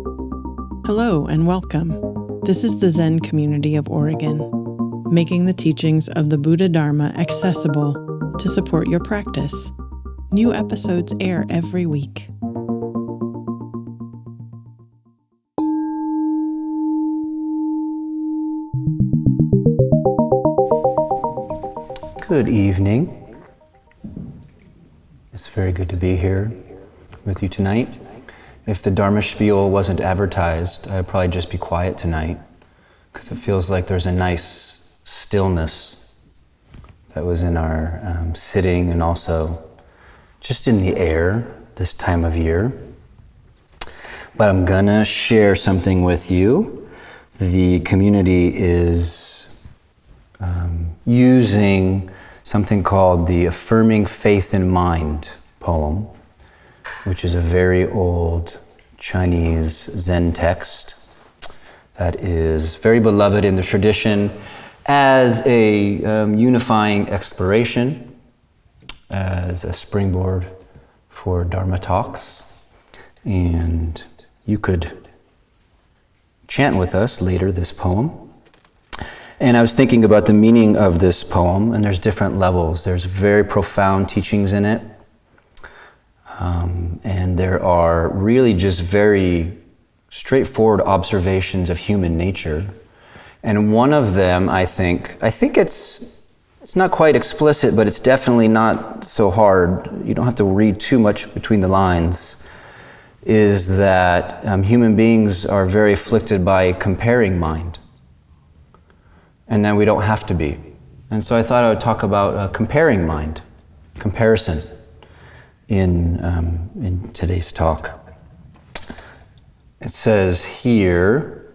Hello and welcome. This is the Zen community of Oregon, making the teachings of the Buddha Dharma accessible to support your practice. New episodes air every week. Good evening. It's very good to be here with you tonight. If the Dharma spiel wasn't advertised, I'd probably just be quiet tonight because it feels like there's a nice stillness that was in our sitting and also just in the air this time of year. But I'm gonna share something with you. The community is using something called the Affirming Faith in Mind poem, which is a very old Chinese Zen text that is very beloved in the tradition as a unifying exploration, as a springboard for Dharma talks. And you could chant with us later this poem. And I was thinking about the meaning of this poem, and there's different levels. There's very profound teachings in it. And there are really just very straightforward observations of human nature. And one of them, I think it's not quite explicit, but it's definitely not so hard. You don't have to read too much between the lines, is that human beings are very afflicted by comparing mind. And then we don't have to be. And so I thought I would talk about comparing mind, comparison in today's talk. It says here,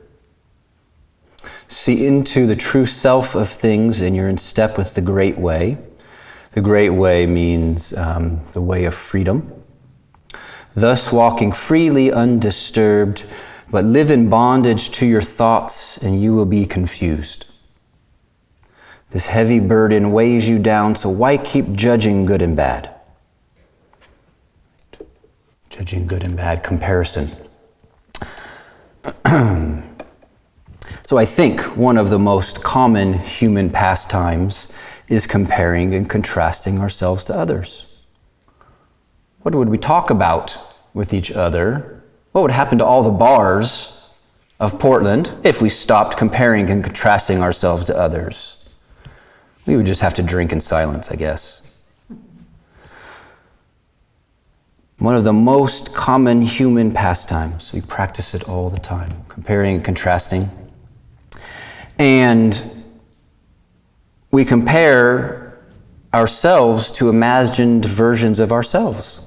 see into the true self of things and you're in step with the great way. The great way means the way of freedom. Thus walking freely undisturbed, but live in bondage to your thoughts and you will be confused. This heavy burden weighs you down, so why keep judging good and bad? Judging good and bad, comparison. So I think one of the most common human pastimes is comparing and contrasting ourselves to others. What would we talk about with each other? What would happen to all the bars of Portland if we stopped comparing and contrasting ourselves to others? We would just have to drink in silence, I guess. One of the most common human pastimes. We practice it all the time, comparing and contrasting. And we compare ourselves to imagined versions of ourselves.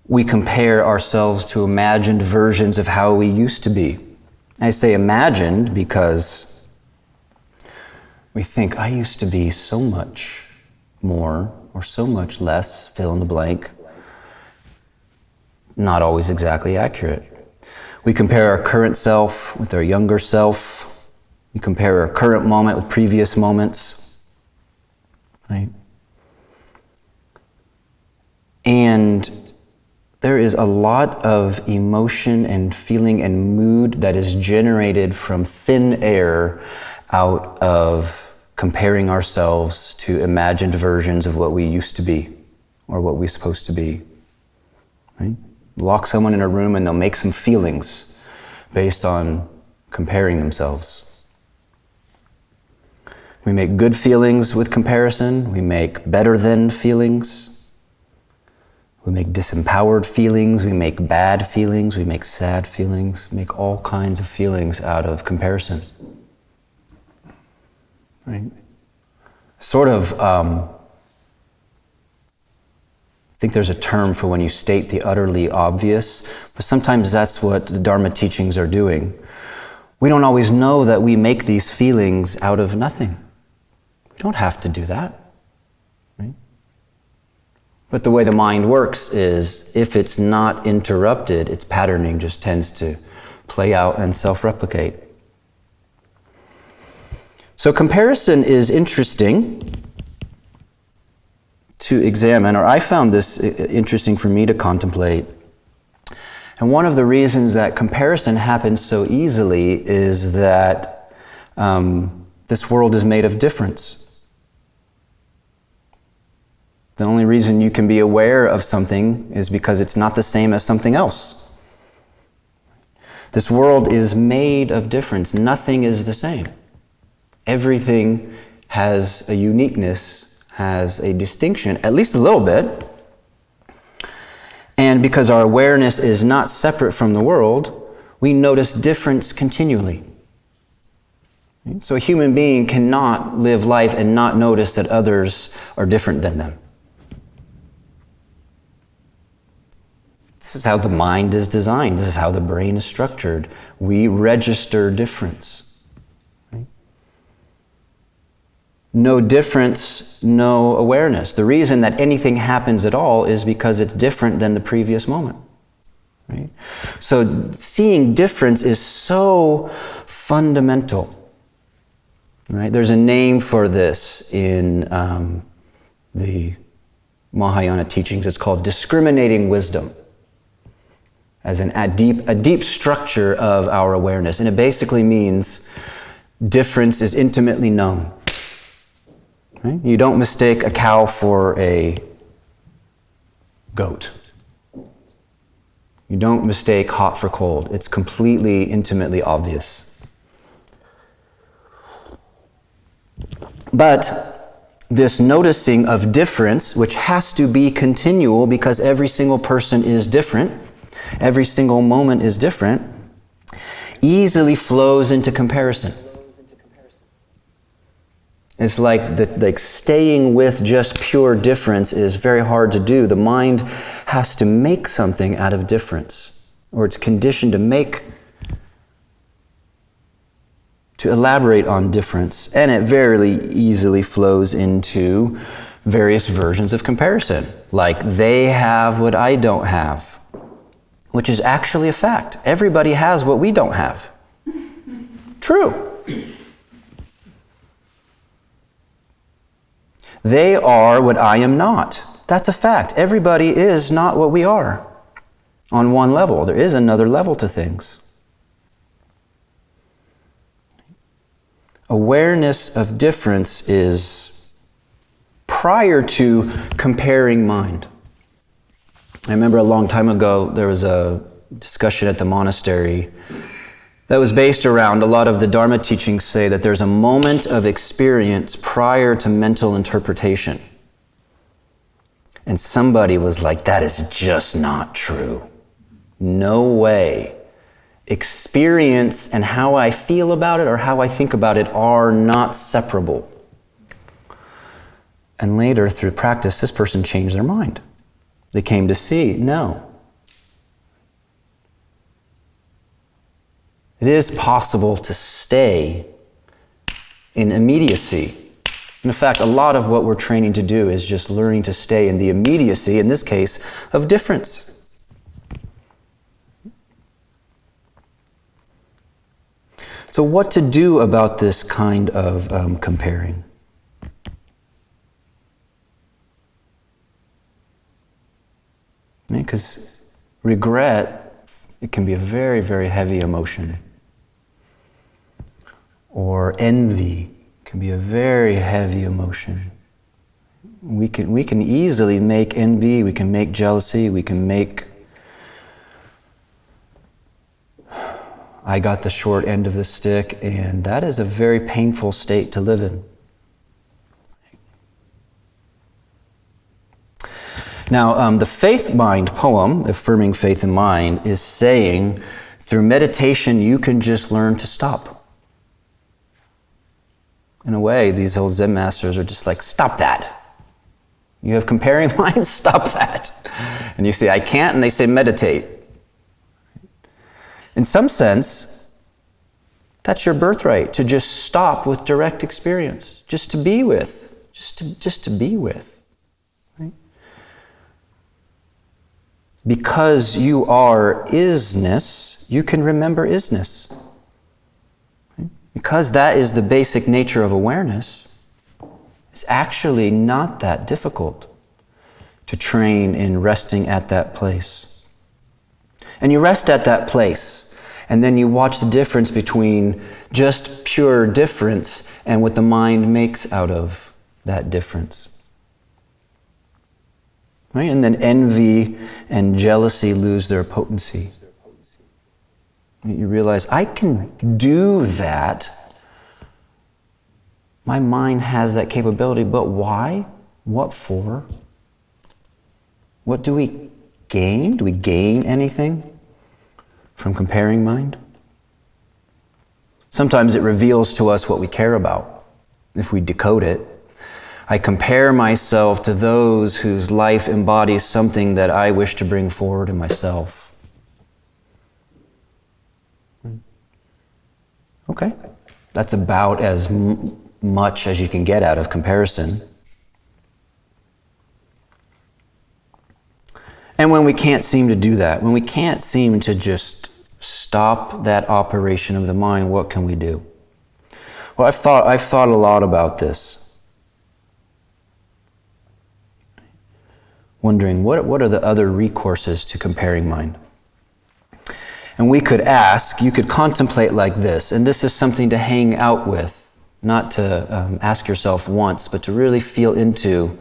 We compare ourselves to imagined versions of how we used to be. I say imagined because we think, I used to be so much more or so much less, fill in the blank. Not always exactly accurate. We compare our current self with our younger self. We compare our current moment with previous moments. Right? And there is a lot of emotion and feeling and mood that is generated from thin air out of comparing ourselves to imagined versions of what we used to be or what we're supposed to be. Right? Lock someone in a room and they'll make some feelings based on comparing themselves. We make good feelings with comparison. We make better than feelings. We make disempowered feelings, we make bad feelings, we make sad feelings, we make all kinds of feelings out of comparison. Right? Sort of, I think there's a term for when you state the utterly obvious, but sometimes that's what the Dharma teachings are doing. We don't always know that we make these feelings out of nothing. We don't have to do that. But the way the mind works is, if it's not interrupted, its patterning just tends to play out and self-replicate. So comparison is interesting to examine, or I found this interesting for me to contemplate. And one of the reasons that comparison happens so easily is that this world is made of difference. The only reason you can be aware of something is because it's not the same as something else. This world is made of difference. Nothing is the same. Everything has a uniqueness, has a distinction, at least a little bit. And because our awareness is not separate from the world, we notice difference continually. So a human being cannot live life and not notice that others are different than them. This is how the mind is designed. This is how the brain is structured. We register difference. Right? No difference, no awareness. The reason that anything happens at all is because it's different than the previous moment. Right? So seeing difference is so fundamental. Right? There's a name for this in the Mahayana teachings. It's called discriminating wisdom, as a deep structure of our awareness. And it basically means difference is intimately known. Right? You don't mistake a cow for a goat. You don't mistake hot for cold. It's completely, intimately obvious. But this noticing of difference, which has to be continual because every single person is different, every single moment is different, easily flows into comparison. It's like staying with just pure difference is very hard to do. The mind has to make something out of difference, or it's conditioned to elaborate on difference, and it very easily flows into various versions of comparison, like they have what I don't have, which is actually a fact. Everybody has what we don't have. True. They are what I am not. That's a fact. Everybody is not what we are on one level. There is another level to things. Awareness of difference is prior to comparing mind. I remember a long time ago, there was a discussion at the monastery that was based around a lot of the Dharma teachings say that there's a moment of experience prior to mental interpretation. And somebody was like, that is just not true. No way. Experience and how I feel about it or how I think about it are not separable. And later, through practice, this person changed their mind. They came to see, no. It is possible to stay in immediacy. In fact, a lot of what we're training to do is just learning to stay in the immediacy, in this case, of difference. So what to do about this kind of comparing? Because regret, it can be a very, very heavy emotion. Or envy can be a very heavy emotion. We can easily make envy, we can make jealousy, we can make I got the short end of the stick, and that is a very painful state to live in. Now, the Faith Mind poem, Affirming Faith in Mind, is saying, through meditation, you can just learn to stop. In a way, these old Zen masters are just like, stop that. You have comparing minds, stop that. And you say, I can't, and they say, meditate. In some sense, that's your birthright, to just stop with direct experience, just to be with, just to be with. Right? Because you are isness, you can remember isness. Right? Because that is the basic nature of awareness, it's actually not that difficult. to train in resting at that place. And you rest at that place, and then you watch the difference between just pure difference and what the mind makes out of that difference. Right? And then envy and jealousy lose their potency. You realize, I can do that. My mind has that capability, but why? What for? What do we gain? Do we gain anything from comparing mind? Sometimes it reveals to us what we care about, if we decode it. I compare myself to those whose life embodies something that I wish to bring forward in myself. Okay, that's about as much as you can get out of comparison. And when we can't seem to do that, when we can't seem to just stop that operation of the mind, what can we do? Well, I've thought a lot about this. Wondering, what are the other recourses to comparing mind? And we could ask, you could contemplate like this, and this is something to hang out with, not to ask yourself once, but to really feel into,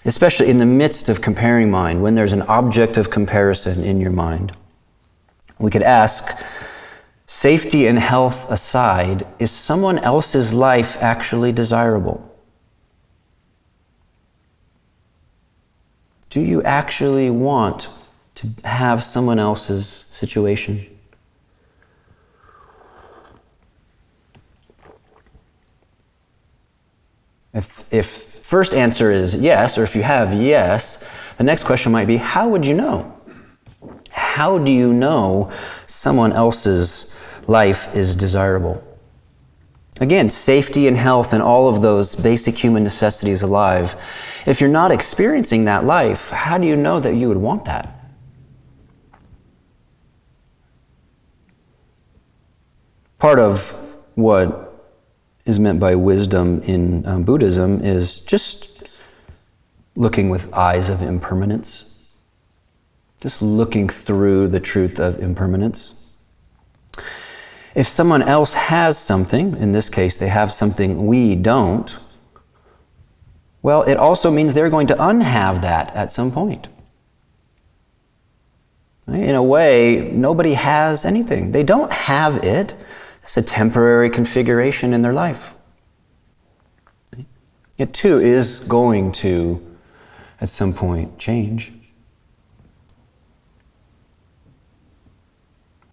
especially in the midst of comparing mind, when there's an object of comparison in your mind. We could ask, safety and health aside, is someone else's life actually desirable? Do you actually want to have someone else's situation? If first answer is yes, or if you have yes, the next question might be, how would you know? How do you know someone else's life is desirable? Again, safety and health and all of those basic human necessities alive. If you're not experiencing that life, how do you know that you would want that? Part of what is meant by wisdom in Buddhism is just looking with eyes of impermanence. Just looking through the truth of impermanence. If someone else has something, in this case they have something we don't, well, it also means they're going to unhave that at some point. Right? In a way, nobody has anything. They don't have it. It's a temporary configuration in their life. It too is going to, at some point, change.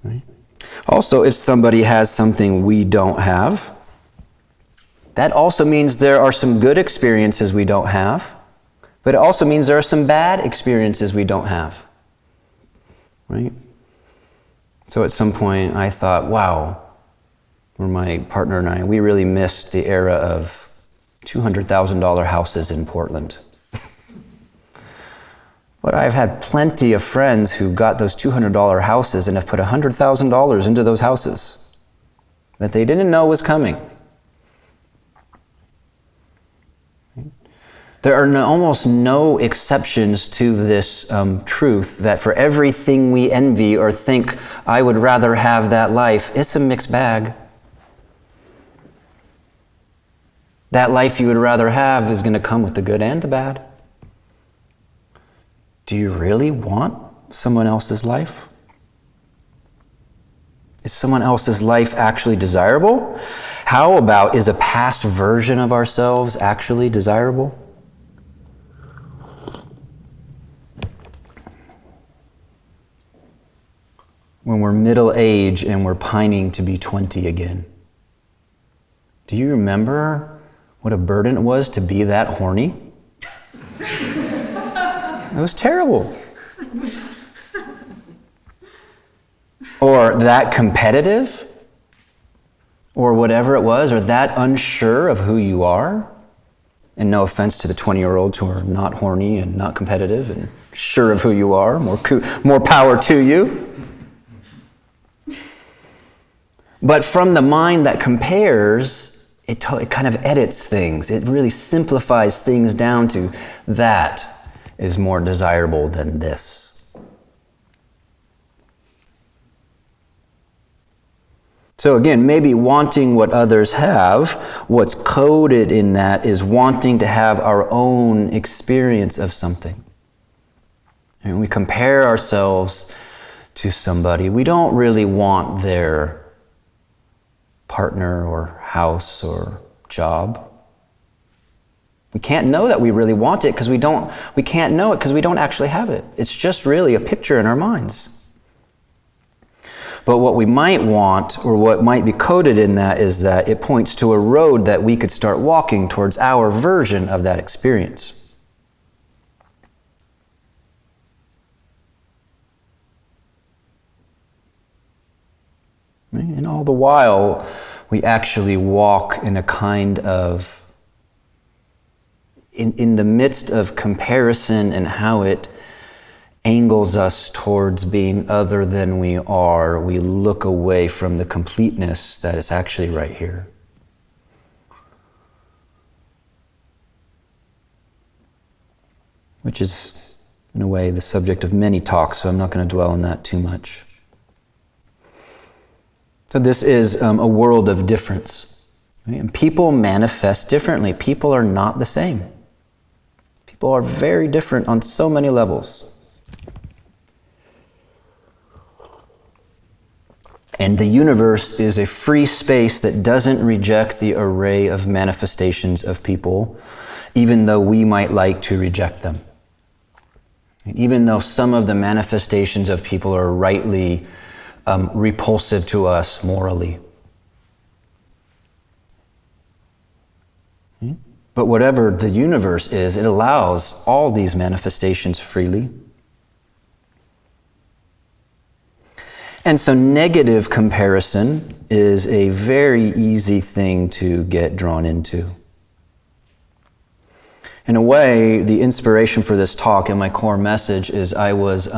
Right? Also, if somebody has something we don't have, that also means there are some good experiences we don't have, but it also means there are some bad experiences we don't have. Right? So at some point I thought, wow, where my partner and I, we really missed the era of $200,000 houses in Portland. But I've had plenty of friends who got those $200 houses and have put $100,000 into those houses that they didn't know was coming. There are almost no exceptions to this truth that for everything we envy or think, I would rather have that life, it's a mixed bag. That life you would rather have is going to come with the good and the bad. Do you really want someone else's life? Is someone else's life actually desirable? How about, is a past version of ourselves actually desirable? When we're middle-aged and we're pining to be 20 again, do you remember what a burden it was to be that horny? It was terrible. Or that competitive, or whatever it was, or that unsure of who you are. And no offense to the 20-year-olds who are not horny and not competitive and sure of who you are, more power to you. But from the mind that compares, it kind of edits things. It really simplifies things down to that. is more desirable than this. So again, maybe wanting what others have, what's coded in that is wanting to have our own experience of something. And we compare ourselves to somebody. We don't really want their partner or house or job. We can't know that we really want it because we can't know it because we don't actually have it. It's just really a picture in our minds. But what we might want, or what might be coded in that, is that it points to a road that we could start walking towards our version of that experience. And all the while, we actually walk in a kind of, in the midst of comparison and how it angles us towards being other than we are, we look away from the completeness that is actually right here. Which is, in a way, the subject of many talks, so I'm not going to dwell on that too much. So this is a world of difference. Right? And people manifest differently. People are not the same. People are very different on so many levels. And the universe is a free space that doesn't reject the array of manifestations of people, even though we might like to reject them. Even though some of the manifestations of people are rightly repulsive to us morally. But whatever the universe is, it allows all these manifestations freely. And so negative comparison is a very easy thing to get drawn into. In a way, the inspiration for this talk and my core message is I was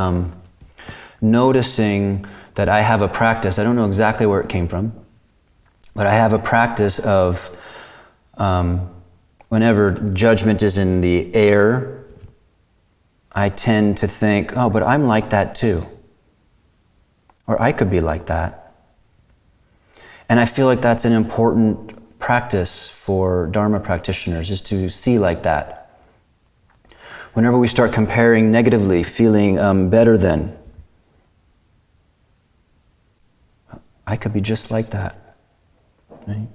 noticing that I have a practice, I don't know exactly where it came from, but I have a practice of whenever judgment is in the air, I tend to think, oh, but I'm like that too. Or I could be like that. And I feel like that's an important practice for Dharma practitioners, is to see like that. Whenever we start comparing negatively, feeling better than, I could be just like that. Right?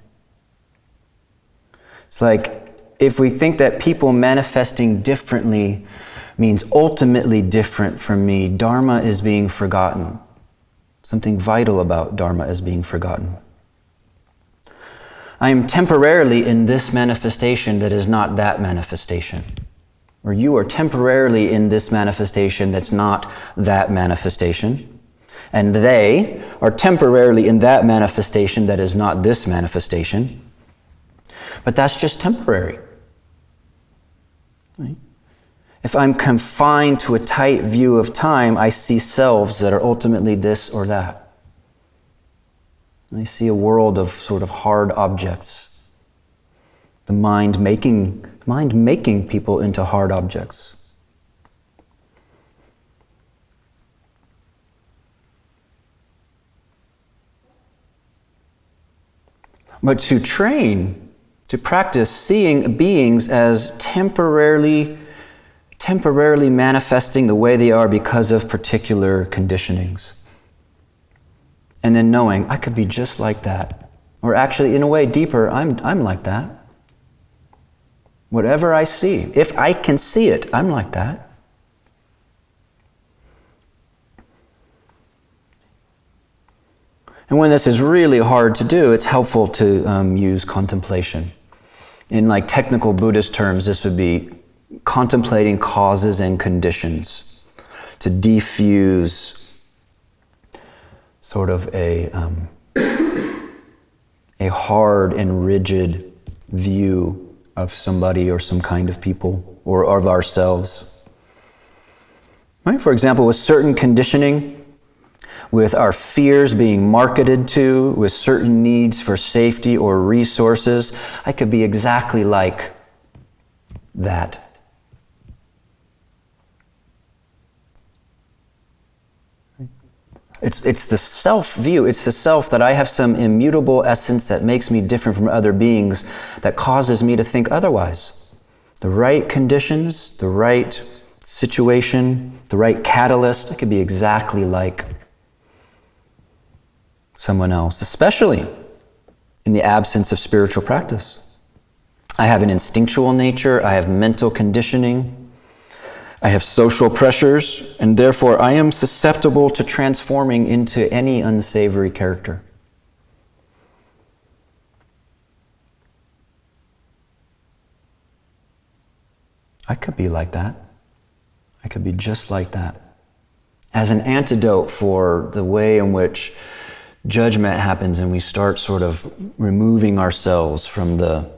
It's like if we think that people manifesting differently means ultimately different from me, Dharma is being forgotten. Something vital about Dharma is being forgotten. I am temporarily in this manifestation that is not that manifestation. Or you are temporarily in this manifestation that's not that manifestation. And they are temporarily in that manifestation that is not this manifestation. But that's just temporary. Right? If I'm confined to a tight view of time, I see selves that are ultimately this or that. I see a world of sort of hard objects. The mind making people into hard objects. But to train, to practice seeing beings as temporarily manifesting the way they are because of particular conditionings. And then knowing, I could be just like that. Or actually, in a way deeper, I'm like that. Whatever I see, if I can see it, I'm like that. And when this is really hard to do, it's helpful to use contemplation. In like technical Buddhist terms, this would be contemplating causes and conditions, to defuse sort of a hard and rigid view of somebody or some kind of people or of ourselves. Right? For example, with certain conditioning, with our fears being marketed to, with certain needs for safety or resources, I could be exactly like that. It's the self view. It's the self that I have some immutable essence that makes me different from other beings that causes me to think otherwise. The right conditions, the right situation, the right catalyst, it could be exactly like someone else, especially in the absence of spiritual practice. I have an instinctual nature, I have mental conditioning, I have social pressures, and therefore I am susceptible to transforming into any unsavory character. I could be like that. I could be just like that. As an antidote for the way in which judgment happens and we start sort of removing ourselves from the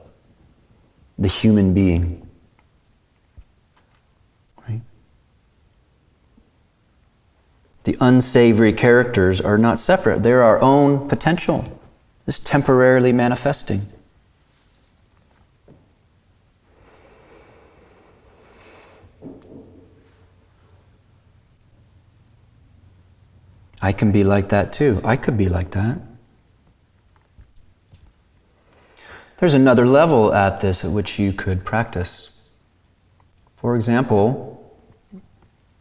human being. Right? The unsavory characters are not separate. They're our own potential, just temporarily manifesting. I can be like that too. I could be like that. There's another level at this at which you could practice. For example,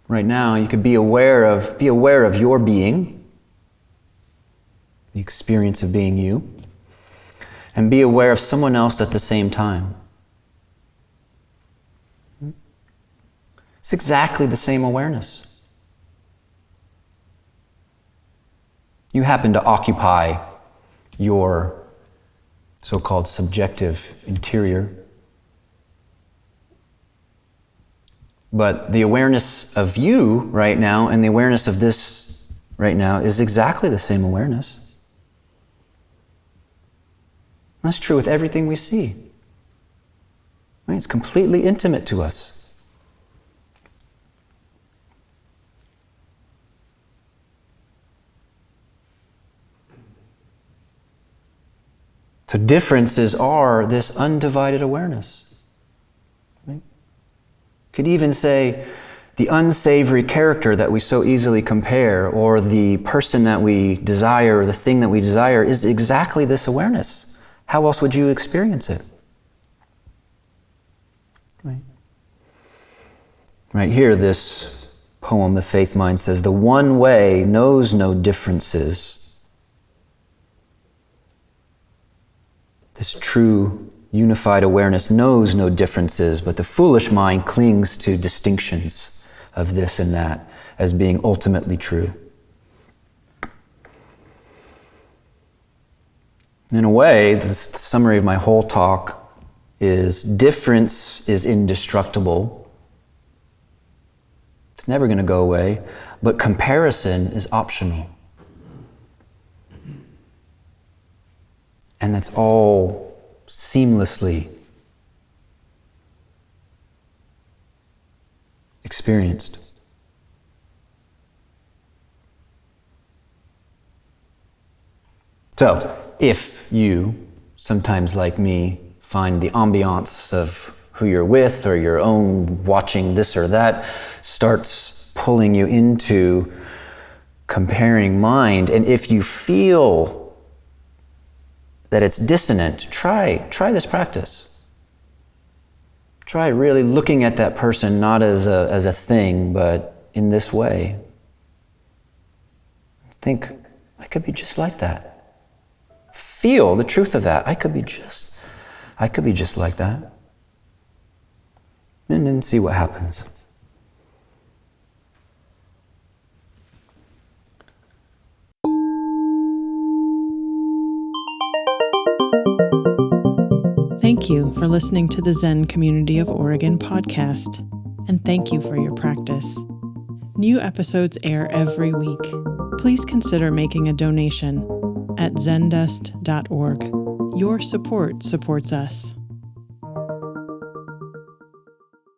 right now you could be aware of your being, the experience of being you, and be aware of someone else at the same time. It's exactly the same awareness. You happen to occupy your so-called subjective interior. But the awareness of you right now and the awareness of this right now is exactly the same awareness. That's true with everything we see. Right? It's completely intimate to us. So differences are this undivided awareness. Right? Could even say the unsavory character that we so easily compare, or the person that we desire, or the thing that we desire, is exactly this awareness. How else would you experience it? Right? Right here, this poem, The Faith Mind, says, "The one way knows no differences." This true, unified awareness knows no differences, but the foolish mind clings to distinctions of this and that as being ultimately true. In a way, the summary of my whole talk is difference is indestructible. It's never going to go away, but comparison is optional. And that's all seamlessly experienced. So, if you, sometimes like me, find the ambiance of who you're with or your own watching this or that starts pulling you into comparing mind, and if you feel that it's dissonant, try this practice. Try really looking at that person not as a thing, but in this way. Think, I could be just like that. Feel the truth of that. I could be just like that. And then see what happens. Thank you for listening to the Zen Community of Oregon podcast, and thank you for your practice. New episodes air every week. Please consider making a donation at zendust.org. Your support supports us.